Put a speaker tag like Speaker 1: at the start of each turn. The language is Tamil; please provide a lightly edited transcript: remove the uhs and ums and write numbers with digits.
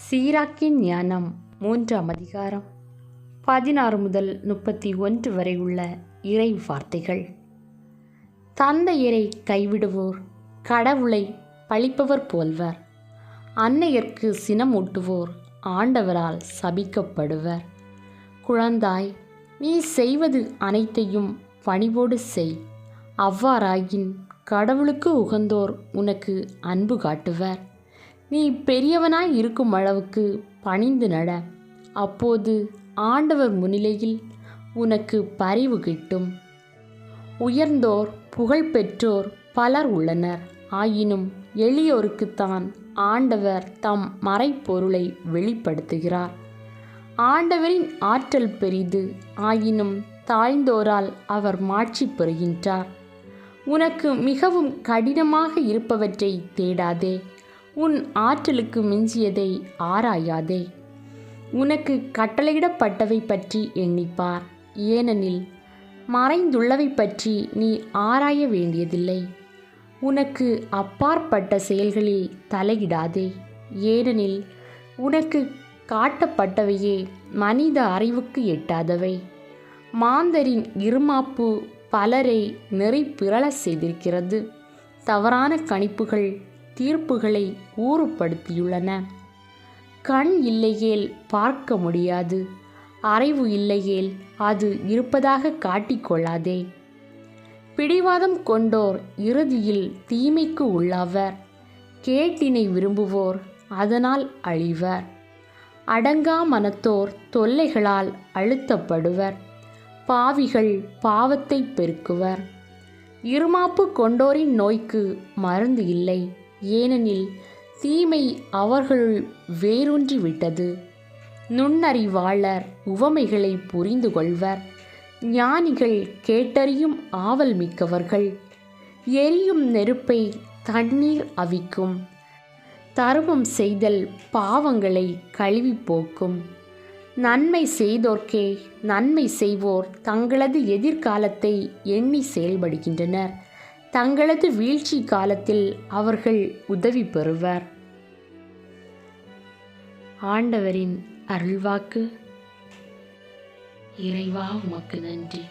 Speaker 1: சீராக்கின் ஞானம் 3ஆம் அதிகாரம் 16 முதல் 31 வரை உள்ள இறை வார்த்தைகள். தந்தையரை கைவிடுவோர் கடவுளை பழிப்பவர் போல்வர். அன்னையர்க்கு சினமூட்டுவோர் ஆண்டவரால் சபிக்கப்படுவர். குழந்தாய், நீ செய்வது அனைத்தையும் பணிவோடு செய். அவ்வாறாயின் கடவுளுக்கு உகந்தோர் உனக்கு அன்பு காட்டுவர். நீ பெரியவனாய் இருக்கும் அளவுக்கு பணிந்து நட. அப்போது ஆண்டவர் முன்னிலையில் உனக்கு பரிவு கிட்டும். உயர்ந்தோர் புகழ்பெற்றோர் பலர் உள்ளனர். ஆயினும் எளியோருக்குத்தான் ஆண்டவர் தம் மறைப்பொருளை வெளிப்படுத்துகிறார். ஆண்டவரின் ஆற்றல் பெரிது. ஆயினும் தாழ்ந்தோரால் அவர் மாட்சி பெறுகின்றார். உனக்கு மிகவும் கடினமாக இருப்பவற்றை தேடாதே. உன் ஆற்றலுக்கு மிஞ்சியதை ஆராயாதே. உனக்கு கட்டளையிடப்பட்டவை பற்றி எண்ணிப்பார். ஏனெனில் மறைந்துள்ளவை பற்றி நீ ஆராய வேண்டியதில்லை. உனக்கு அப்பாற்பட்ட செயல்களில் தலையிடாதே. ஏனெனில் உனக்கு காட்டப்பட்டவையே மனித அறிவுக்கு எட்டாதவை. மாந்தரின் இருமாப்பு பலரை நெறி பிறழ செய்திருக்கிறது. தவறான கணிப்புகள் தீர்ப்புகளை ஊறுபடுத்தியுள்ளன. கண் இல்லையேல் பார்க்க முடியாது. அறிவு இல்லையேல் அது இருப்பதாக காட்டிக்கொள்ளாதே. பிடிவாதம் கொண்டோர் இறுதியில் தீமைக்கு உள்ளாவர். கேட்டினை விரும்புவோர் அதனால் அழிவர். அடங்கா மனத்தோர் தொல்லைகளால் அழுத்தப்படுவர். பாவிகள் பாவத்தை பெருக்குவர். இருமாப்பு கொண்டோரின் நோய்க்கு மருந்து இல்லை. ஏனெனில் தீமை அவர்களுள் வேரூன்றி விட்டது. நுண்ணறிவாளர் உவமைகளை புரிந்து கொள்வர். ஞானிகள் கேட்டறியும் ஆவல் மிக்கவர்கள். எரியும் நெருப்பை தண்ணீர் அவிக்கும். தருமம் செய்தல் பாவங்களை கழுவி போக்கும். நன்மை செய்தோர்க்கே நன்மை செய்வோர் தங்களது எதிர்காலத்தை எண்ணி செயல்படுகின்றனர். தங்களது வீழ்ச்சி காலத்தில் அவர்கள் உதவி பெறுவர். ஆண்டவரின் அருள்வாக்கு. இறைவா, உமக்கு நன்றி.